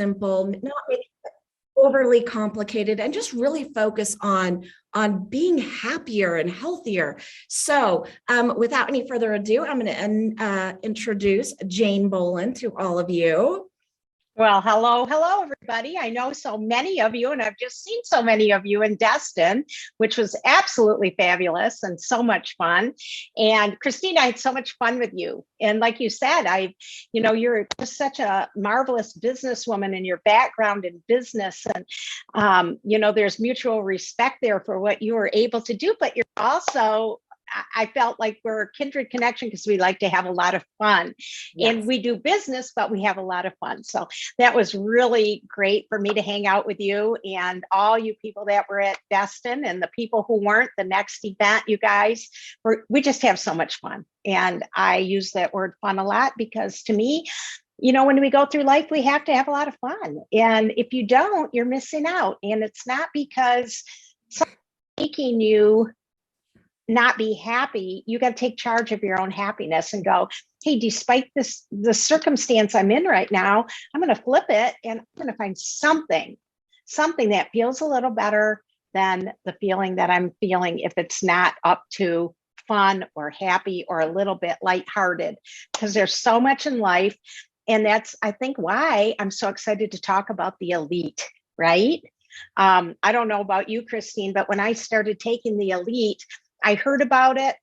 simple, not make it overly complicated, and just really focus on being happier and healthier. So without any further ado, I'm going to introduce Jane Bolen to all of you. Well, hello, everybody. I know so many of you, and I've just seen so many of you in Destin, which was absolutely fabulous and so much fun. And Christine, I had so much fun with you. And like you said, you're just such a marvelous businesswoman in your background in business. And, there's mutual respect there for what you were able to do, but you're also, I felt like we're a kindred connection because we like to have a lot of fun. Yes. And we do business, but we have a lot of fun. So that was really great for me to hang out with you and all you people that were at Destin and the people who weren't. The next event, you guys, we just have so much fun. And I use that word fun a lot because to me, when we go through life, we have to have a lot of fun. And if you don't, you're missing out. And it's not because someone's making you not be happy. You got to take charge of your own happiness and go, hey, despite the circumstance I'm in right now, I'm going to flip it and I'm going to find something that feels a little better than the feeling that I'm feeling if it's not up to fun or happy or a little bit lighthearted, because there's so much in life. And that's, I think, why I'm so excited to talk about the elite, right? I don't know about you, Christine, but when I started taking the elite, I heard about it.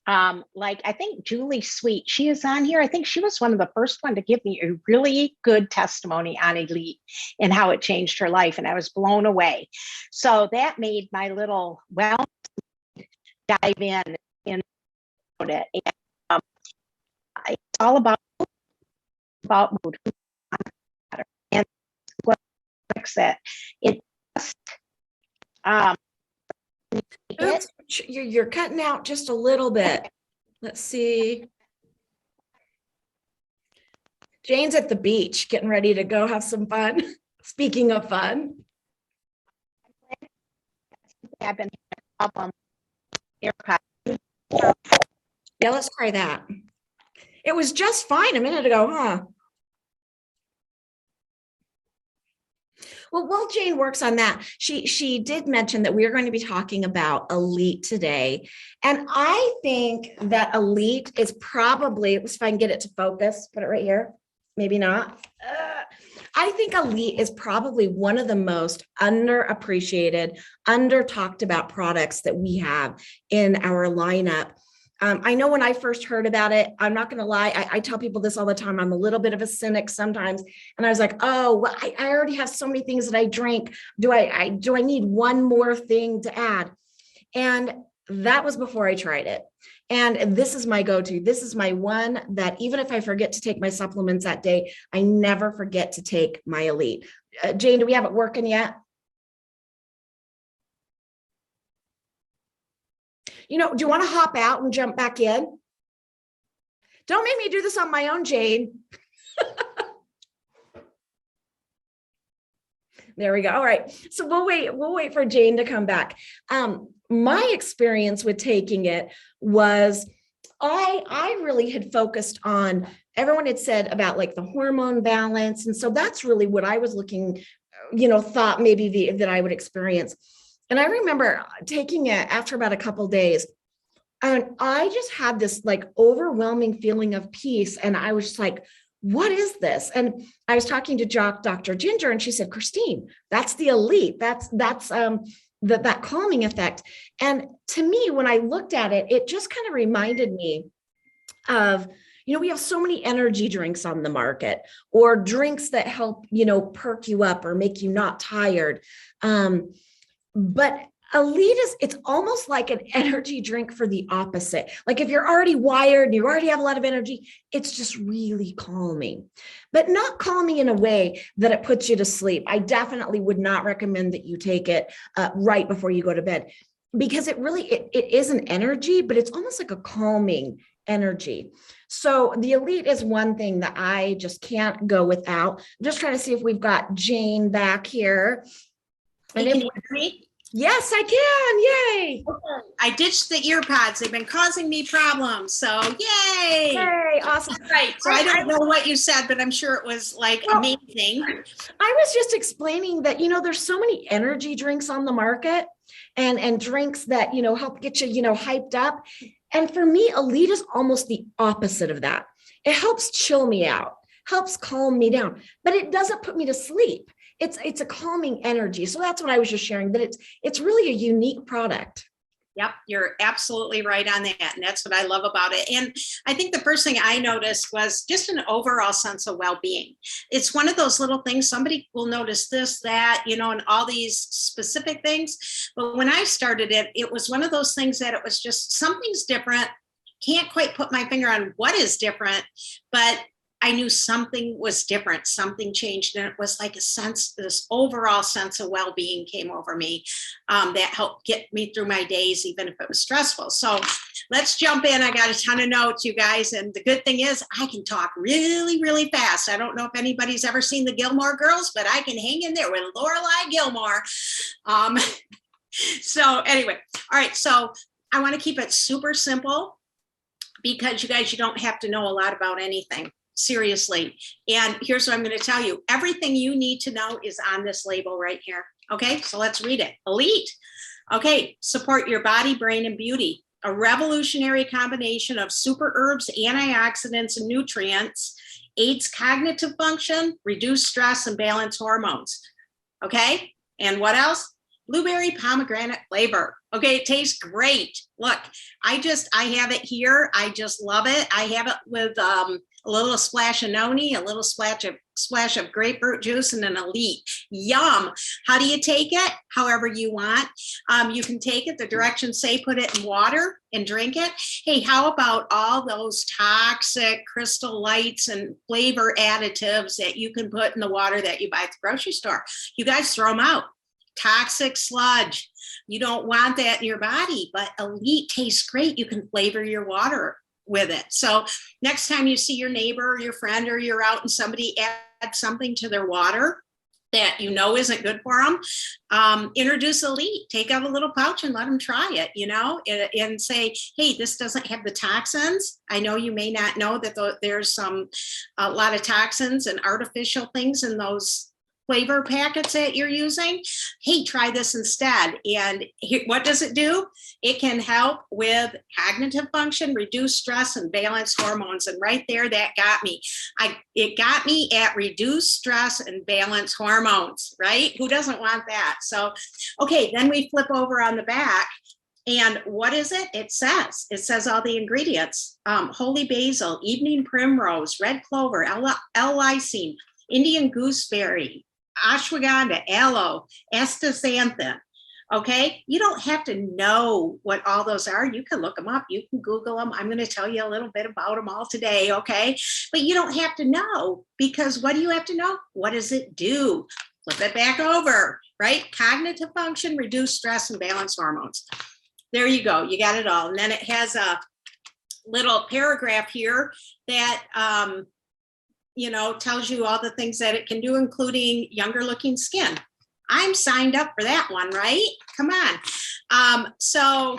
I think Julie Sweet, she is on here. I think she was one of the first one to give me a really good testimony on elite and how it changed her life. And I was blown away. So that made my little dive in it. And, it's all about mood and what fix it. It just, Oops, you're cutting out just a little bit. Let's see. Jane's at the beach getting ready to go have some fun. Speaking of fun. I've been having a problem. Yeah, let's try that. It was just fine a minute ago, huh? Well, while Jane works on that, she did mention that we are going to be talking about elite today. And I think that elite is probably, let's see if I can get it to focus, put it right here, maybe not. I think elite is probably one of the most underappreciated, under talked about products that we have in our lineup. I know when I first heard about it, I'm not going to lie. I tell people this all the time. I'm a little bit of a cynic sometimes. And I was like, oh, well, I already have so many things that I drink. Do I need one more thing to add? And that was before I tried it. And this is my go-to. This is my one that even if I forget to take my supplements that day, I never forget to take my elite. Jane, do we have it working yet? Do you want to hop out and jump back in? Don't make me do this on my own, Jane. There we go. All right. So we'll wait for Jane to come back. My experience with taking it was I really had focused on, everyone had said about like the hormone balance. And so that's really what I was looking, thought maybe that I would experience. And I remember taking it after about a couple of days, and I just had this like overwhelming feeling of peace. And I was just like, what is this? And I was talking to Dr. Ginger, and she said, Christine, that's the elite. That's that calming effect. And to me, when I looked at it, it just kind of reminded me of, we have so many energy drinks on the market, or drinks that help, perk you up or make you not tired. But elite it's almost like an energy drink for the opposite. Like if you're already wired and you already have a lot of energy, it's just really calming, but not calming in a way that it puts you to sleep. I definitely would not recommend that you take it right before you go to bed, because it is an energy, but it's almost like a calming energy. So the elite is one thing that I just can't go without. I'm just trying to see if we've got Jane back here. And if you agree, Yes, I can. Yay. I ditched the ear pods. They've been causing me problems. So yay. Yay. Awesome. Right. So I don't know what you said, but I'm sure it was like amazing. I was just explaining that, there's so many energy drinks on the market and drinks that, help get you, hyped up. And for me, Elite is almost the opposite of that. It helps chill me out, helps calm me down, but it doesn't put me to sleep. It's a calming energy. So that's what I was just sharing, that it's really a unique product. Yep, you're absolutely right on that. And that's what I love about it. And I think the first thing I noticed was just an overall sense of well-being. It's one of those little things, somebody will notice this, that, and all these specific things. But when I started it, it was one of those things that it was just something's different. Can't quite put my finger on what is different, but I knew something was different, something changed, and it was like this overall sense of well-being came over me that helped get me through my days, even if it was stressful. So let's jump in. I got a ton of notes, you guys, and the good thing is I can talk really, really fast. I don't know if anybody's ever seen the Gilmore Girls, but I can hang in there with Lorelai Gilmore. So anyway, all right, so I want to keep it super simple because you guys, you don't have to know a lot about anything. Seriously. And here's what I'm going to tell you. Everything you need to know is on this label right here. Okay, so let's read it. Elite. Okay, support your body, brain, and beauty. A revolutionary combination of super herbs, antioxidants, and nutrients aids cognitive function, reduce stress, and balance hormones. Okay, and what else? Blueberry pomegranate flavor. Okay, it tastes great. Look, I have it here. I just love it. I have it with a little splash of noni, a little splash of grapefruit juice, and an Elite. Yum. How do you take it? However you want. You can take it, the directions say put it in water and drink it. Hey, how about all those toxic crystal lights and flavor additives that you can put in the water that you buy at the grocery store? You guys throw them out. Toxic sludge. You don't want that in your body, but Elite tastes great. You can flavor your water with it. So next time you see your neighbor or your friend or you're out and somebody adds something to their water that isn't good for them, introduce Elite. Take out a little pouch and let them try it, and say, hey, this doesn't have the toxins. I know you may not know that there's a lot of toxins and artificial things in those flavor packets that you're using. Hey, try this instead. And what does it do? It can help with cognitive function, reduce stress, and balance hormones. And right there, that got me. It got me at reduce stress and balance hormones, right? Who doesn't want that? So, okay, then we flip over on the back. And what is it? It says all the ingredients. Holy basil, evening primrose, red clover, L-lysine, Indian gooseberry, ashwagandha, aloe, astaxanthin. Okay, you don't have to know what all those are. You can look them up. You can Google them. I'm going to tell you a little bit about them all today. Okay, but you don't have to know, because what do you have to know? What does it do? Flip it back over, right? Cognitive function, reduce stress, and balance hormones. There you go. You got it all. And then it has a little paragraph here that tells you all the things that it can do, including younger looking skin. I'm signed up for that one, right? Come on. So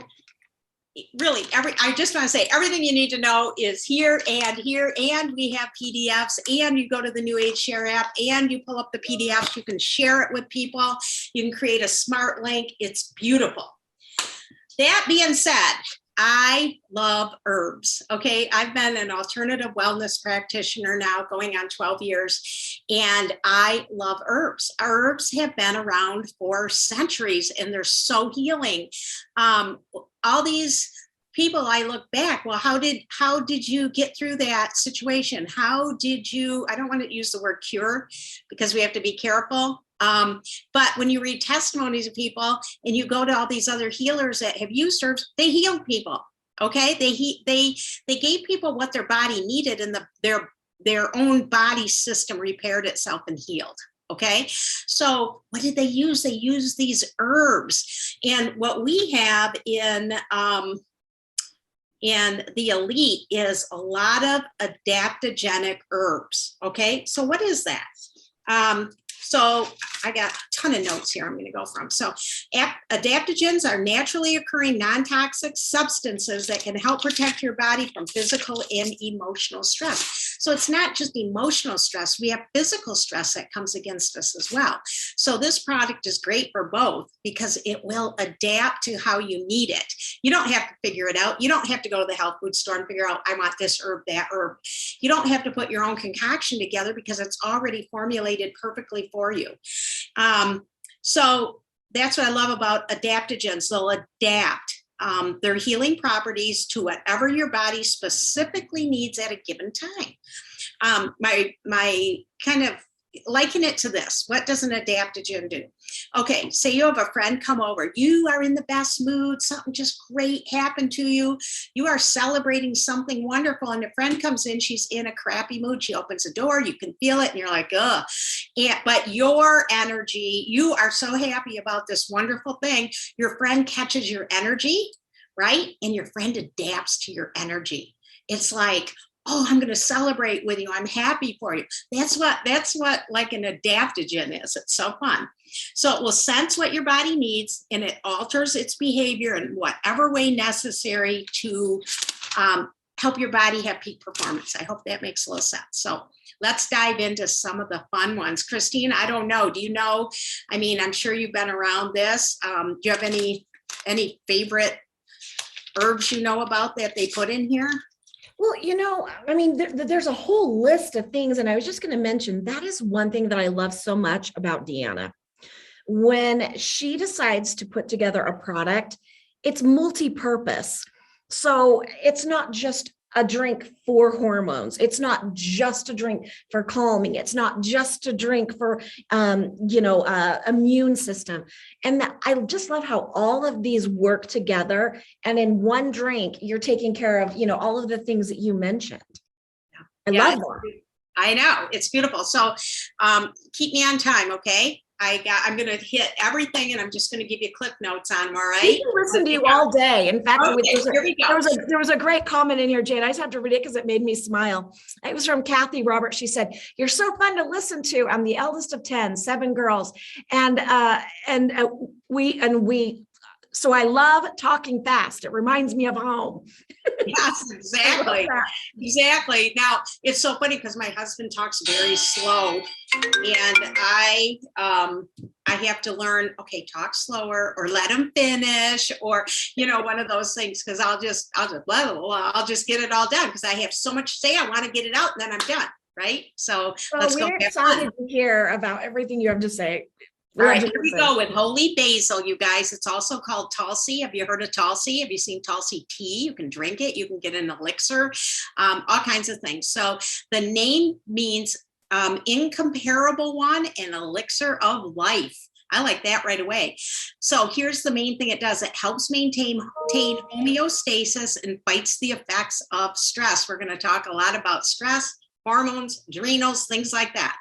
really, I just want to say everything you need to know is here, and we have PDFs, and you go to the New Age Share app and you pull up the PDFs. You can share it with people. You can create a smart link. It's beautiful. That being said, I love herbs. Okay. I've been an alternative wellness practitioner now going on 12 years, and I love herbs. Herbs have been around for centuries and they're so healing. All these people, I look back, well, how did you get through that situation? How did you, I don't want to use the word cure because we have to be careful. But when you read testimonies of people and you go to all these other healers that have used herbs, they healed people. Okay. They gave people what their body needed, and their own body system repaired itself and healed. Okay. So what did they use? They used these herbs. And what we have in the Elite is a lot of adaptogenic herbs. Okay. So what is that? So I got a ton of notes here I'm going to go from. So adaptogens are naturally occurring non-toxic substances that can help protect your body from physical and emotional stress. So it's not just emotional stress. We have physical stress that comes against us as well. So this product is great for both because it will adapt to how you need it. You don't have to figure it out. You don't have to go to the health food store and figure out, I want this herb, that herb. You don't have to put your own concoction together because it's already formulated perfectly for you. So that's what I love about adaptogens. They'll adapt their healing properties to whatever your body specifically needs at a given time. My kind of liken it to this. What does an adaptogen do? Okay, say you have a friend come over. You are in the best mood. Something just great happened to you. You are celebrating something wonderful, and a friend comes in. She's in a crappy mood. She opens the door. You can feel it, and you're like, ugh. Yeah, but your energy, you are so happy about this wonderful thing. Your friend catches your energy, right? And your friend adapts to your energy. It's like, oh, I'm going to celebrate with you. I'm happy for you. That's what like an adaptogen is. It's so fun. So it will sense what your body needs and it alters its behavior in whatever way necessary to help your body have peak performance. I hope that makes a little sense. So let's dive into some of the fun ones. Christine, I don't know. Do you know? I mean, I'm sure you've been around this. Do you have any favorite herbs you know about that they put in here? Well, I mean, there's a whole list of things. And I was just going to mention, that is one thing that I love so much about Deanna. When she decides to put together a product, it's multi-purpose. So it's not just a drink for hormones. It's not just a drink for calming. It's not just a drink for, immune system. And I just love how all of these work together. And in one drink, you're taking care of, all of the things that you mentioned. I love that. I know, it's beautiful. So keep me on time, okay? I'm going to hit everything, and I'm just going to give you clip notes on them. All right. We can listen to you all day. In fact, okay, there was a great comment in here, Jane. I just have to read it because it made me smile. It was from Kathy Roberts. She said, "You're so fun to listen to. I'm the eldest of 10, 7 girls, and we. So I love talking fast. It reminds me of home." Yes, exactly. Exactly. Now it's so funny because my husband talks very slow, and I have to learn, okay, talk slower or let him finish, or one of those things, because I'll just blah, blah, blah, I'll just get it all done because I have so much to say. I want to get it out, and then I'm done. Right. So let's go. We're excited to hear about everything you have to say. All right, here we go with holy basil, you guys. It's also called Tulsi. Have you heard of Tulsi? Have you seen Tulsi tea? You can drink it. You can get an elixir, all kinds of things. So the name means incomparable one and elixir of life. I like that right away. So here's the main thing it does. It helps maintain homeostasis and fights the effects of stress. We're going to talk a lot about stress, hormones, adrenals, things like that.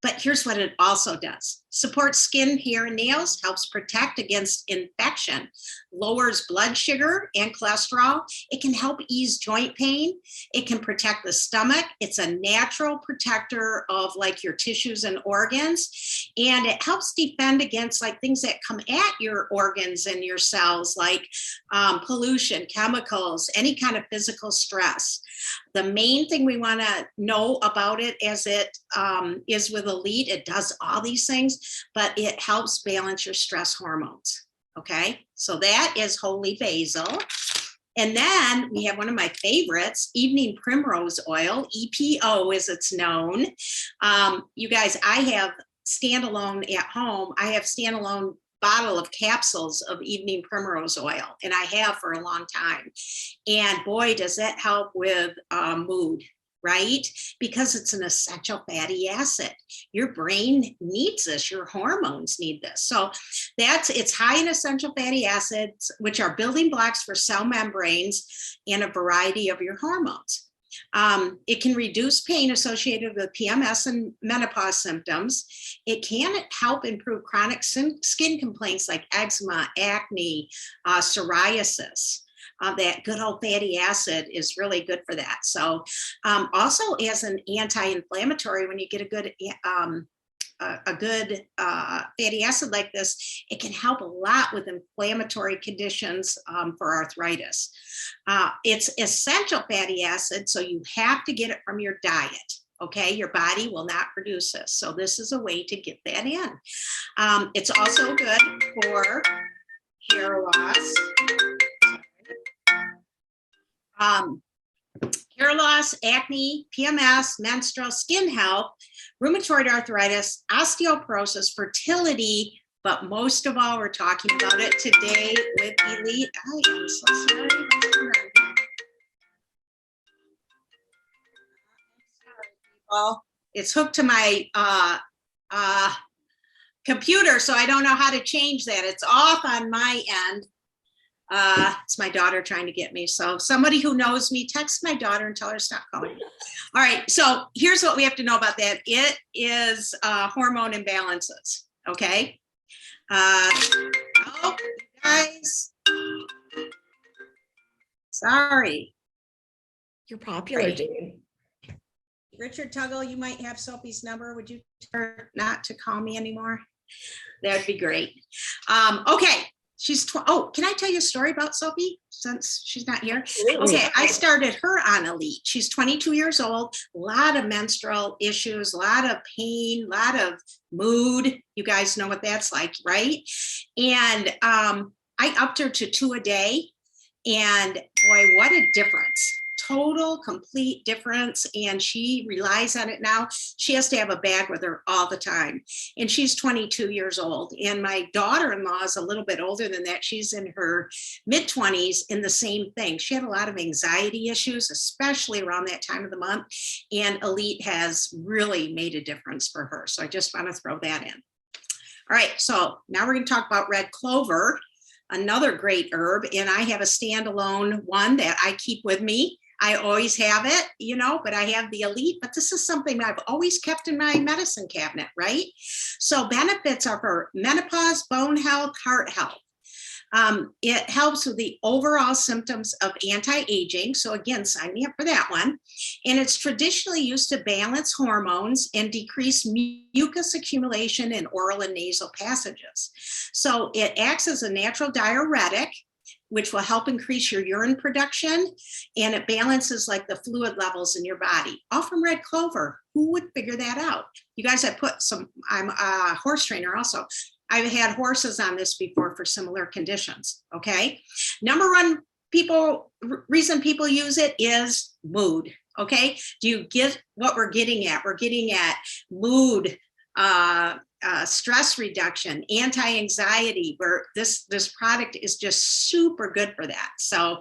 But here's what it also does. Supports skin, hair, and nails, helps protect against infection, lowers blood sugar and cholesterol. It can help ease joint pain. It can protect the stomach. It's a natural protector of like your tissues and organs. And it helps defend against like things that come at your organs and your cells, like pollution, chemicals, any kind of physical stress. The main thing we want to know about it as it is with Elite, it does all these things, but it helps balance your stress hormones. Okay, so that is holy basil. And then we have one of my favorites, evening primrose oil, EPO as it's known. You guys, I have standalone at home. I have standalone bottle of capsules of evening primrose oil, and I have for a long time. And boy, does that help with mood, right? Because it's an essential fatty acid. Your brain needs this. Your hormones need this. So it's high in essential fatty acids, which are building blocks for cell membranes and a variety of your hormones. It can reduce pain associated with PMS and menopause symptoms. It can help improve chronic skin complaints like eczema, acne, psoriasis. That good old fatty acid is really good for that. So also as an anti-inflammatory, when you get a good a good fatty acid like this, it can help a lot with inflammatory conditions for arthritis. It's essential fatty acid, so you have to get it from your diet. Okay, your body will not produce this. So this is a way to get that in. It's also good for hair loss. Hair loss, acne, PMS, menstrual, skin health, rheumatoid arthritis, osteoporosis, fertility, but most of all, we're talking about it today with Elite. I am so sorry. Well, it's hooked to my computer, so I don't know how to change that. It's off on my end. It's my daughter trying to get me. So somebody who knows me, text my daughter and tell her to stop calling. All right. So here's what we have to know about that. It is hormone imbalances. Okay. Oh, guys. Sorry. You're popular, Jane. Richard Tuggle, you might have Sophie's number. Would you tell her not to call me anymore? That'd be great. Okay. Oh, can I tell you a story about Sophie since she's not here? Absolutely. Okay, I started her on Elite. She's 22 years old, a lot of menstrual issues, a lot of pain, a lot of mood. You guys know what that's like, right? And I upped her to 2 a day. And boy, what a difference. Total, complete difference. And she relies on it now. She has to have a bag with her all the time. And she's 22 years old. And my daughter-in-law is a little bit older than that. She's in her mid-20s in the same thing. She had a lot of anxiety issues, especially around that time of the month. And Elite has really made a difference for her. So I just want to throw that in. All right, so now we're going to talk about red clover, another great herb. And I have a standalone one that I keep with me. I always have it, you know, but I have the Elite, but this is something I've always kept in my medicine cabinet, right? So benefits are for menopause, bone health, heart health. It helps with the overall symptoms of anti-aging. So again, sign me up for that one. And it's traditionally used to balance hormones and decrease mucus accumulation in oral and nasal passages. So it acts as a natural diuretic, which will help increase your urine production, and it balances like the fluid levels in your body. All from red clover. Who would figure that out? You guys, I'm a horse trainer also. I've had horses on this before for similar conditions, okay? Number one reason people use it is mood, okay? Do you get what we're getting at? We're getting at mood, stress reduction, anti-anxiety, where this product is just super good for that. So,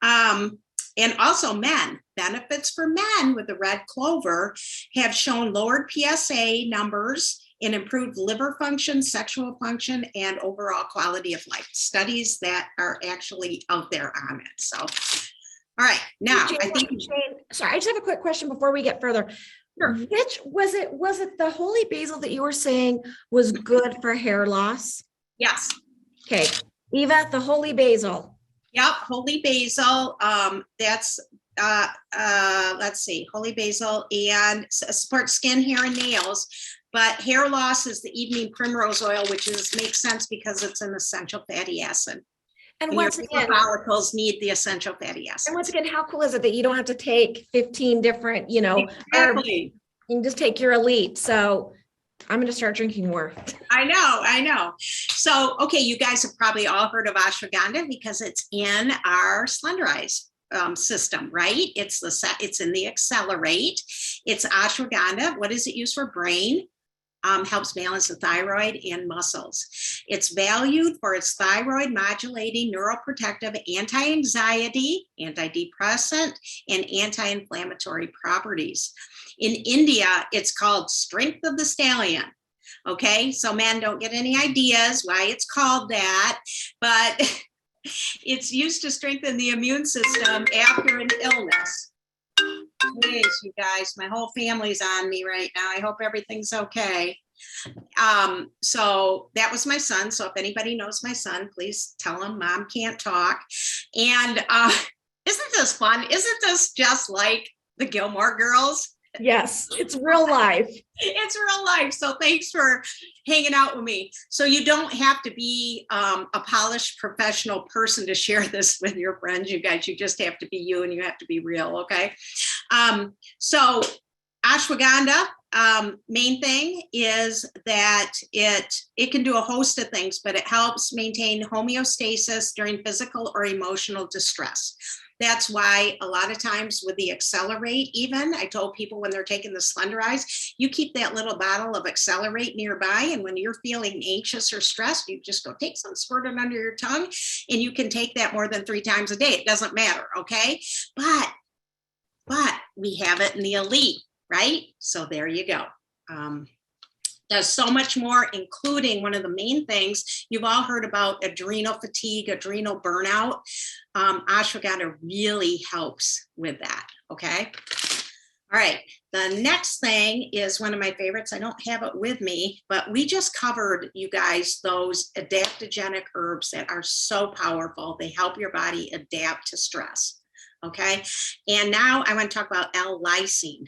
and also men, benefits for men with the red clover have shown lowered PSA numbers and improved liver function, sexual function, and overall quality of life. Studies that are actually out there on it. So, all right, now Jane, I think. sorry, I just have a quick question before we get further. Sure. Which was it? Was it the holy basil that you were saying was good for hair loss? Yes. Okay, Eva, the holy basil. Yep, holy basil. That's let's see, holy basil, and supports skin, hair, and nails. But hair loss is the evening primrose oil, which makes sense because it's an essential fatty acid. And once again, follicles need the essential fatty acid. And once again, how cool is it that you don't have to take 15 different, herbs? Exactly. You can just take your Elite. So I'm going to start drinking more. I know. So, okay, you guys have probably all heard of ashwagandha because it's in our Slenderize system, right? It's in the Accelerate. It's ashwagandha. What is it used for? Brain. Helps balance the thyroid and muscles. It's valued for its thyroid modulating, neuroprotective, anti-anxiety, antidepressant, and anti-inflammatory properties. In India, it's called Strength of the Stallion. Okay, so men, don't get any ideas why it's called that, but it's used to strengthen the immune system after an illness. Jeez, you guys, my whole family's on me right now. I hope everything's okay. So that was my son. So if anybody knows my son, please tell him mom can't talk. And isn't this fun? Isn't this just like the Gilmore Girls? Yes, it's real life. It's real life. So thanks for hanging out with me. So you don't have to be a polished professional person to share this with your friends, you guys. You just have to be you, and you have to be real, okay? So ashwagandha, main thing is that it can do a host of things, but it helps maintain homeostasis during physical or emotional distress. That's why a lot of times with the Accelerate, even I told people when they're taking the Slenderize, you keep that little bottle of Accelerate nearby. And when you're feeling anxious or stressed, you just go take some, squirt it under your tongue, and you can take that more than 3 times a day. It doesn't matter. Okay. But we have it in the Elite, right? So there you go. Does so much more, including one of the main things you've all heard about: adrenal fatigue, adrenal burnout. Ashwagandha really helps with that. Okay. All right. The next thing is one of my favorites. I don't have it with me, but we just covered, you guys, those adaptogenic herbs that are so powerful. They help your body adapt to stress. Okay. And now I want to talk about L-lysine.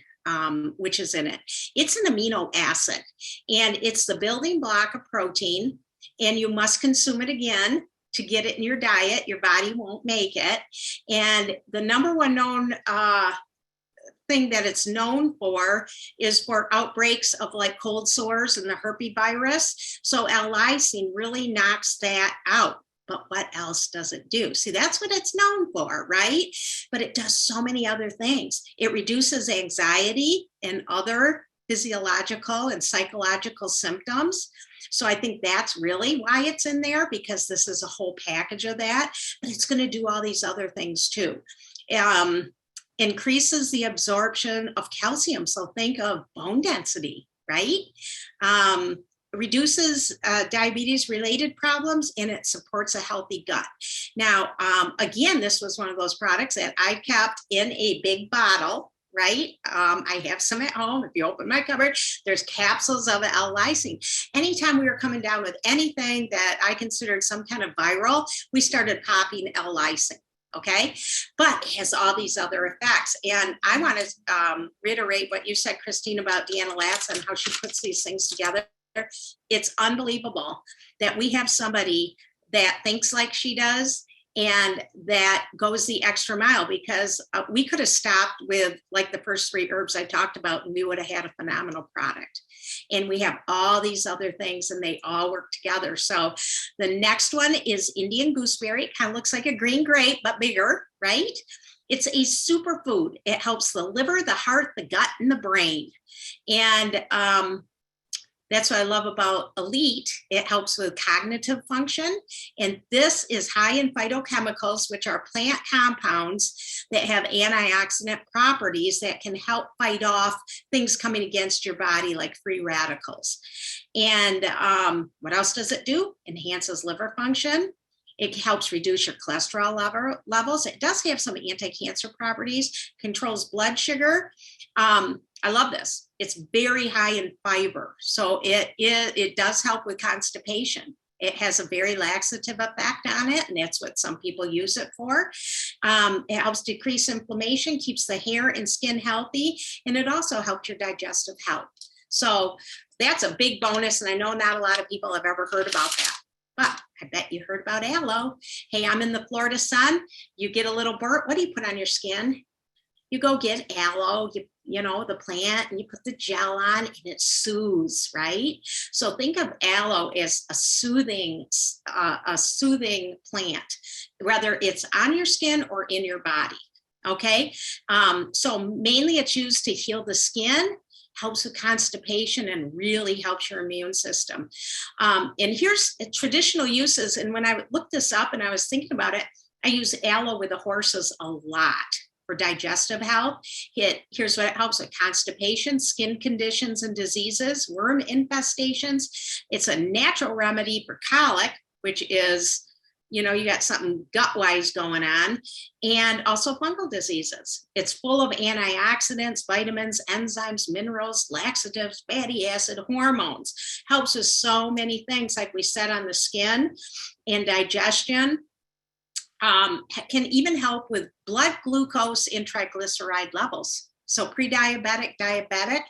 Which is in it. It's an amino acid, and it's the building block of protein, and you must consume it again to get it in your diet. Your body won't make it. And the number one known thing that it's known for is for outbreaks of like cold sores and the herpesvirus. So L-lysine really knocks that out. But what else does it do? See, that's what it's known for, right? But it does so many other things. It reduces anxiety and other physiological and psychological symptoms. So I think that's really why it's in there, because this is a whole package of that. But it's going to do all these other things too. Increases the absorption of calcium. So think of bone density, right? Reduces diabetes related problems, and it supports a healthy gut. Now, again, this was one of those products that I kept in a big bottle, right? I have some at home. If you open my cupboard, there's capsules of L-lysine. Anytime we were coming down with anything that I considered some kind of viral, we started popping L-lysine. Okay, but it has all these other effects. And I want to reiterate what you said, Christine, about Deanna Latz and how she puts these things together. It's unbelievable that we have somebody that thinks like she does and that goes the extra mile, because we could have stopped with like the first 3 herbs I talked about, and we would have had a phenomenal product. And we have all these other things, and they all work together. So the next one is Indian gooseberry. It kind of looks like a green grape, but bigger, right? It's a superfood. It helps the liver, the heart, the gut, and the brain. And that's what I love about Elite. It helps with cognitive function. And this is high in phytochemicals, which are plant compounds that have antioxidant properties that can help fight off things coming against your body, like free radicals. And what else does it do? Enhances liver function. It helps reduce your cholesterol levels. It does have some anti-cancer properties, controls blood sugar. I love this. It's very high in fiber. So it does help with constipation. It has a very laxative effect on it, and that's what some people use it for. It helps decrease inflammation, keeps the hair and skin healthy, and it also helps your digestive health. So that's a big bonus, and I know not a lot of people have ever heard about that. But I bet you heard about aloe. Hey, I'm in the Florida sun. You get a little burnt. What do you put on your skin? You go get aloe, you know, the plant, and you put the gel on, and it soothes, right? So think of aloe as a soothing plant, whether it's on your skin or in your body. Okay. So mainly it's used to heal the skin, helps with constipation, and really helps your immune system. And here's traditional uses. And when I looked this up and I was thinking about it, I use aloe with the horses a lot for digestive health. Here's what it helps with: constipation, skin conditions and diseases, worm infestations. It's a natural remedy for colic, which is, you know, you got something gut-wise going on, and also fungal diseases. It's full of antioxidants, vitamins, enzymes, minerals, laxatives, fatty acid, hormones. Helps with so many things, like we said, on the skin and digestion. Can even help with blood glucose and triglyceride levels. So pre-diabetic, diabetic.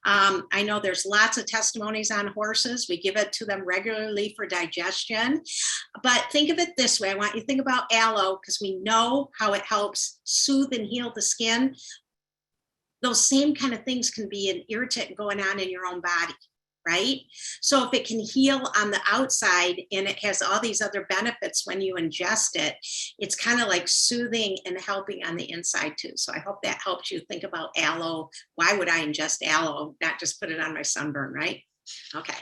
I know there's lots of testimonies on horses. We give it to them regularly for digestion. But think of it this way. I want you to think about aloe because we know how it helps soothe and heal the skin. Those same kind of things can be an irritant going on in your own body, right? So if it can heal on the outside and it has all these other benefits when you ingest it, it's kind of like soothing and helping on the inside too. So I hope that helps you think about aloe. Why would I ingest aloe? Not just put it on my sunburn, right? Okay.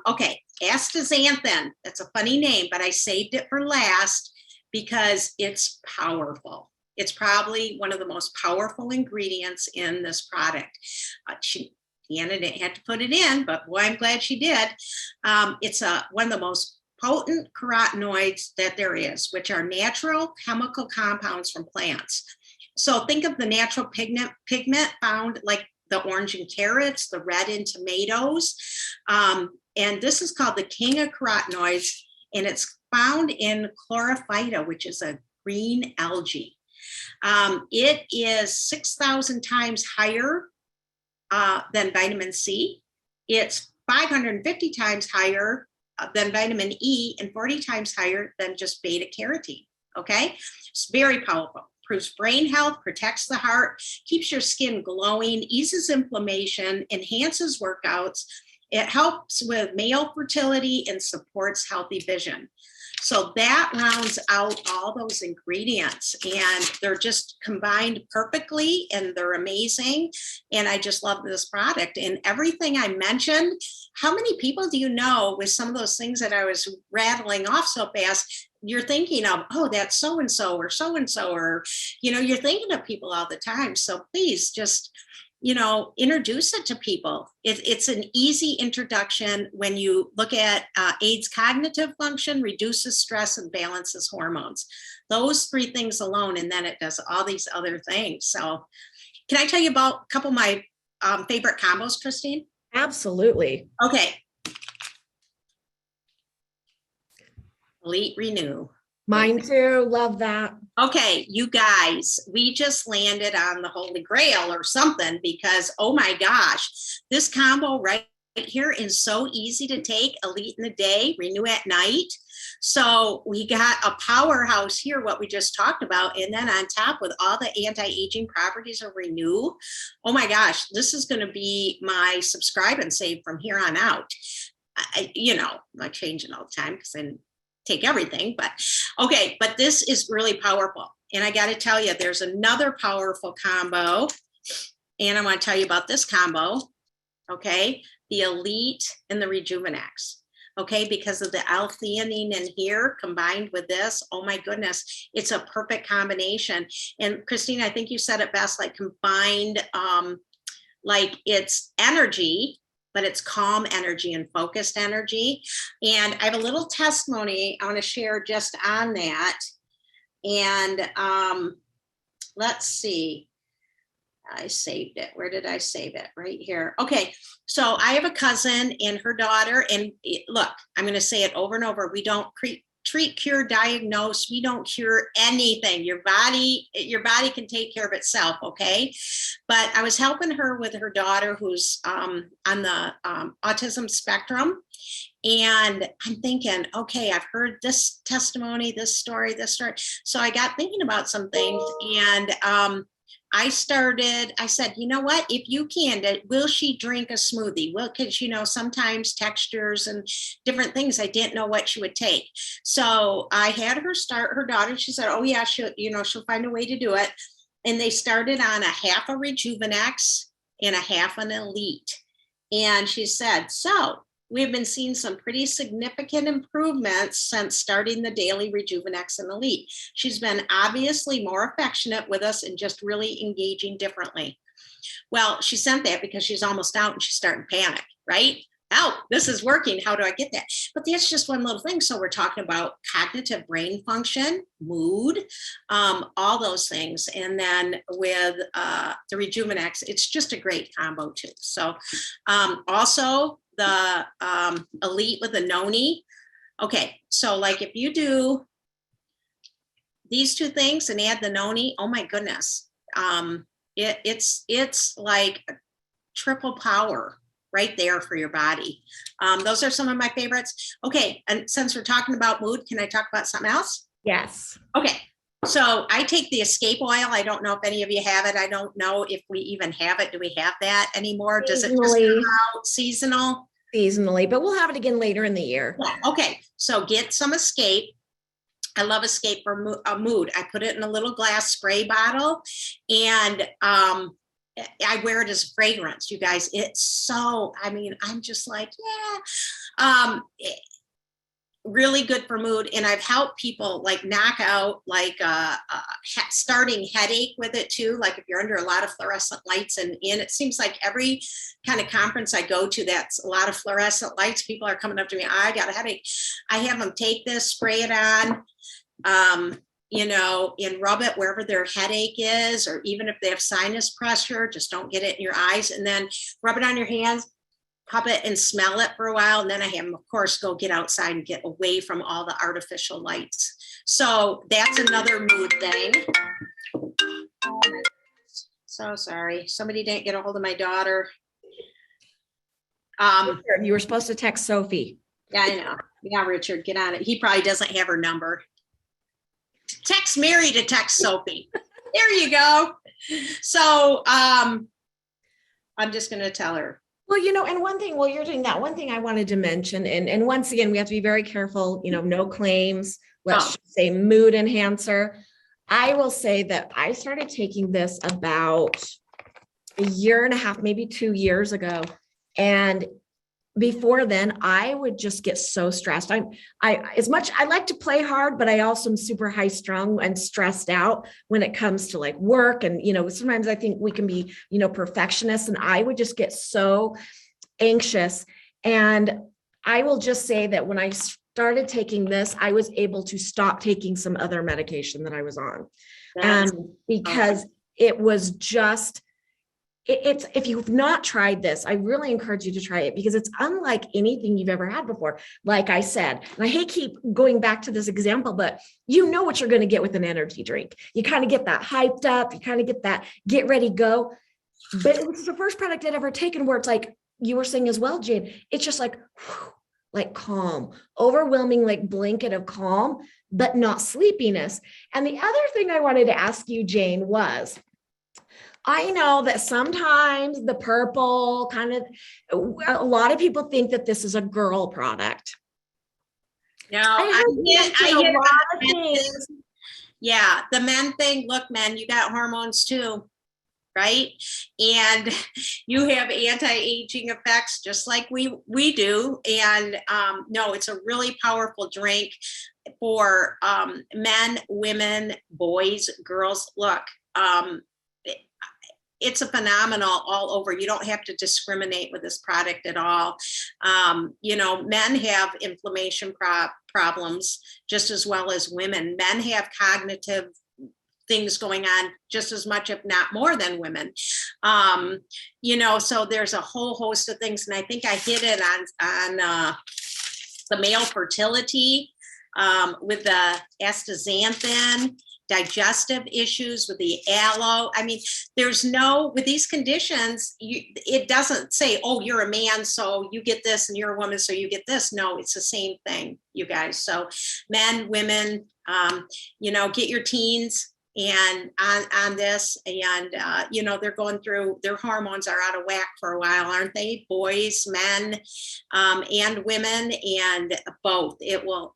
Okay, astaxanthin. That's a funny name, but I saved it for last because it's powerful. It's probably one of the most powerful ingredients in this product. Deanna didn't have to put it in, but boy, I'm glad she did. It's one of the most potent carotenoids that there is, which are natural chemical compounds from plants. So think of the natural pigment found like the orange in carrots, the red in tomatoes. And this is called the king of carotenoids, and it's found in chlorophyta, which is a green algae. It is 6,000 times higher than vitamin C. It's 550 times higher than vitamin E and 40 times higher than just beta carotene. Okay, it's very powerful. Improves brain health, protects the heart, keeps your skin glowing, eases inflammation, enhances workouts. It helps with male fertility and supports healthy vision. So that rounds out all those ingredients, and they're just combined perfectly and they're amazing. And I just love this product and everything I mentioned. How many people do you know with some of those things that I was rattling off so fast, you're thinking of, oh, that's so-and-so or so-and-so, or, you're thinking of people all the time. So please just, introduce it to people. It's an easy introduction when you look at aids cognitive function, reduces stress, and balances hormones. Those three things alone, and then it does all these other things. So can I tell you about a couple of my favorite combos, Christine? Absolutely. Okay. Elite Renew. Mine too. Love that. Okay, you guys, we just landed on the Holy Grail or something because, oh my gosh, this combo right here is so easy to take. Elite in the day, Renew at night. So we got a powerhouse here, what we just talked about. And then on top with all the anti-aging properties of Renew, oh my gosh, this is going to be my subscribe and save from here on out. I'm not changing all the time because I take everything, but okay, but this is really powerful. And I got to tell you, there's another powerful combo, and I want to tell you about this combo, okay, the Elite and the Rejuvenex, okay, because of the L-theanine in here combined with this, oh my goodness, it's a perfect combination. And Christine, I think you said it best, like combined, like it's energy, but it's calm energy and focused energy. And I have a little testimony I want to share just on that. And let's see. I saved it. Where did I save it? Right here. Okay. So I have a cousin and her daughter. And look, I'm going to say it over and over. We don't treat, cure, diagnose. We don't cure anything. Your body can take care of itself. Okay. But I was helping her with her daughter who's on the autism spectrum. And I'm thinking, okay, I've heard this testimony, this story. So I got thinking about some things, and I said, you know what, if you can, will she drink a smoothie? Well, because, sometimes textures and different things, I didn't know what she would take. So I had her start her daughter. She said, oh yeah, she'll find a way to do it. And they started on a half a Rejuvenex and a half an Elite. And she said, so we've been seeing some pretty significant improvements since starting the daily Rejuvenex and Elite. She's been obviously more affectionate with us and just really engaging differently. Well, she sent that because she's almost out and she's starting to panic, right? Oh, this is working. How do I get that? But that's just one little thing. So we're talking about cognitive brain function, mood, all those things. And then with the Rejuvenex, it's just a great combo too. So also, the Elite with the noni. Okay, so like if you do these two things and add the noni, oh my goodness, It's like triple power right there for your body. Those are some of my favorites. Okay, and since we're talking about mood, can I talk about something else? Yes. Okay, so I take the Escape Oil. I don't know if any of you have it. I don't know if we even have it. Do we have that anymore? Does it just Seasonally. come out seasonal? Seasonally, but we'll have it again later in the year. Yeah. Okay, so get some Escape. I love Escape for a mood. I put it in a little glass spray bottle, and I wear it as fragrance, you guys. It's so, I mean, I'm just like, yeah. Really good for mood. And I've helped people like knock out like starting headache with it too. Like if you're under a lot of fluorescent lights, and it seems like every kind of conference I go to that's a lot of fluorescent lights, people are coming up to me, I got a headache. I have them take this, spray it on, and rub it wherever their headache is, or even if they have sinus pressure, just don't get it in your eyes, and then rub it on your hands, pop it and smell it for a while. And then I have them, of course, go get outside and get away from all the artificial lights. So that's another mood thing. So sorry. Somebody didn't get a hold of my daughter. You were supposed to text Sophie. Yeah, I know. Yeah, Richard, get on it. He probably doesn't have her number. Text Mary to text Sophie. There you go. So I'm just going to tell her. Well, and one thing, while you're doing that, one thing I wanted to mention, and once again, we have to be very careful, no claims. Let's just say mood enhancer. I will say that I started taking this about a year and a half, maybe 2 years ago. And before then, I would just get so stressed. I like to play hard, but I also am super high strung and stressed out when it comes to like work. And, sometimes I think we can be, perfectionists, and I would just get so anxious. And I will just say that when I started taking this, I was able to stop taking some other medication that I was on. Because it was just, it's, if you've not tried this, I really encourage you to try it, because it's unlike anything you've ever had before. Like I said, and I hate keep going back to this example, but you know what you're going to get with an energy drink. You kind of get that hyped up, you kind of get that get ready, go. But it was the first product I'd ever taken where it's like you were saying as well, Jane, it's just like calm, overwhelming, like blanket of calm, but not sleepiness. And the other thing I wanted to ask you, Jane, was, I know that sometimes the purple a lot of people think that this is a girl product. No, I get a lot of things. Yeah, the men thing, look, men, you got hormones too, right? And you have anti-aging effects just like we do. And no, it's a really powerful drink for men, women, boys, girls. Look, it's a phenomenal all over. You don't have to discriminate with this product at all. Men have inflammation problems just as well as women. Men have cognitive things going on just as much, if not more, than women. So there's a whole host of things. And I think I hit it on the male fertility with the astaxanthin, digestive issues with the aloe. I mean, with these conditions, it doesn't say, oh, you're a man, so you get this, and you're a woman, so you get this. No, it's the same thing, you guys. So men, women, get your teens and on this, and they're going through, their hormones are out of whack for a while, aren't they? Boys, men, and women, and both. It will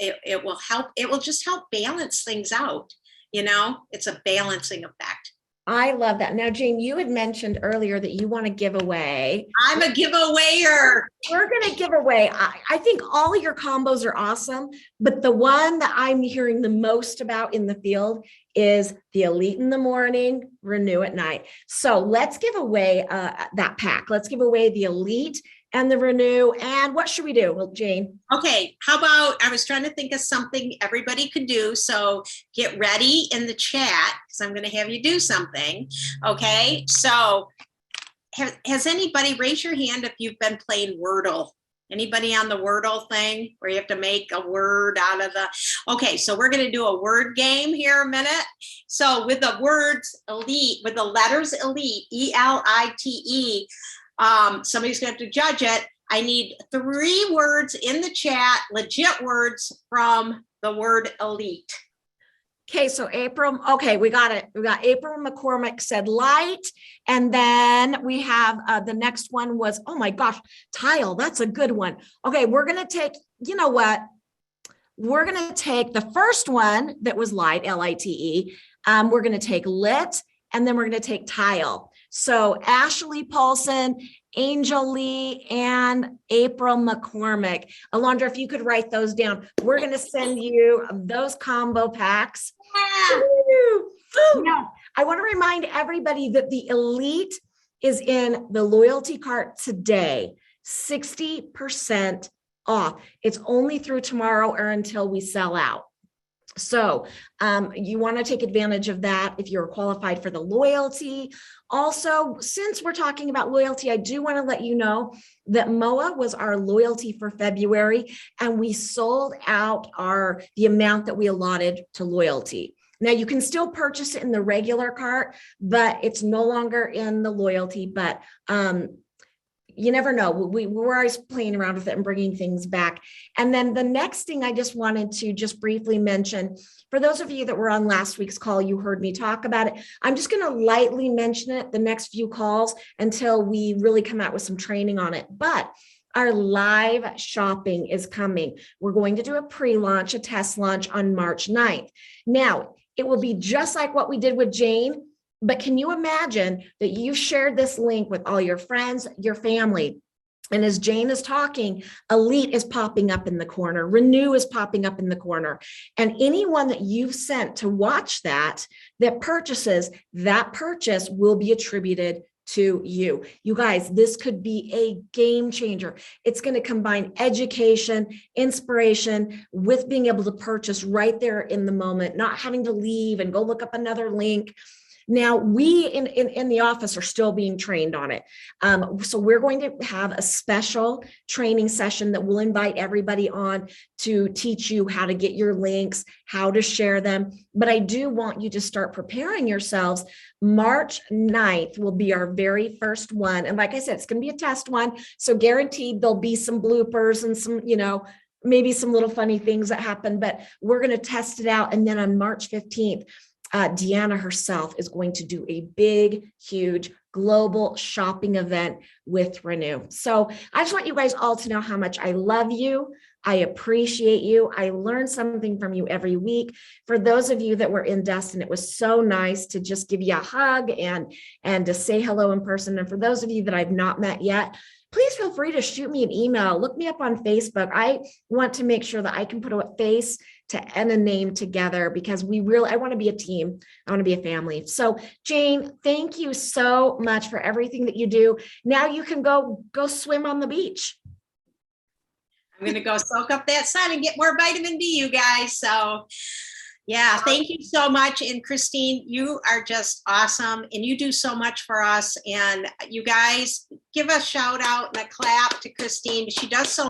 help. It will just help balance things out. It's a balancing effect. I love that. Now, Jane, you had mentioned earlier that you want to give away. I'm a giveawayer. We're going to give away. I think all of your combos are awesome, but the one that I'm hearing the most about in the field is the Elite in the morning, Renew at night. So let's give away that pack. Let's give away the Elite and the Renew. And what should we do? Well, Jane. Okay. How about, I was trying to think of something everybody could do. So get ready in the chat, because I'm going to have you do something. Okay. So has anybody, raise your hand if you've been playing Wordle Anybody on the Wordle thing where you have to make a word out of the, okay, so we're going to do a word game here a minute. So with the words elite, with the letters elite, E-L-I-T-E, somebody's going to have to judge it. I need 3 words in the chat, legit words from the word elite. Okay, so April, okay, we got it. We got April McCormick said light. And then we have the next one was, oh my gosh, tile. That's a good one. Okay, we're going to take, you know what? We're going to take the first one that was light, L-I-T-E. We're going to take lit, and then we're going to take tile. So Ashley Paulson, Angel Lee, and April McCormick. Alondra, if you could write those down, we're going to send you those combo packs. Yeah. Now, I want to remind everybody that the elite is in the loyalty cart today, 60% off. It's only through tomorrow or until we sell out. So you want to take advantage of that if you're qualified for the loyalty. Also, since we're talking about loyalty, I do want to let you know that MOA was our loyalty for February, and we sold out the amount that we allotted to loyalty. Now you can still purchase it in the regular cart, but it's no longer in the loyalty. But you never know. We're always playing around with it and bringing things back. And then the next thing I just wanted to just briefly mention, for those of you that were on last week's call, you heard me talk about it. I'm just going to lightly mention it the next few calls until we really come out with some training on it. But our live shopping is coming. We're going to do a pre-launch, a test launch on March 9th. Now, it will be just like what we did with Jane. But can you imagine that you shared this link with all your friends, your family? And as Jane is talking, Elite is popping up in the corner. Renew is popping up in the corner. And anyone that you've sent to watch that purchases, that purchase will be attributed to you. You guys, this could be a game changer. It's going to combine education, inspiration with being able to purchase right there in the moment, not having to leave and go look up another link. Now, we in the office are still being trained on it. So we're going to have a special training session that we'll invite everybody on to teach you how to get your links, how to share them. But I do want you to start preparing yourselves. March 9th will be our very first one. And like I said, it's going to be a test one. So guaranteed there'll be some bloopers and some, maybe some little funny things that happen, but we're going to test it out. And then on March 15th, Deanna herself is going to do a big, huge global shopping event with Renew. So I just want you guys all to know how much I love you. I appreciate you. I learn something from you every week. For those of you that were in Destin, it was so nice to just give you a hug and to say hello in person. And for those of you that I've not met yet, please feel free to shoot me an email. Look me up on Facebook. I want to make sure that I can put a face and a name together because I want to be a team. I want to be a family. So Jane, thank you so much for everything that you do. Now you can go swim on the beach. I'm going to go soak up that sun and get more vitamin D, you guys. So yeah, thank you so much. And Christine, you are just awesome. And you do so much for us. And you guys give a shout out and a clap to Christine. She does so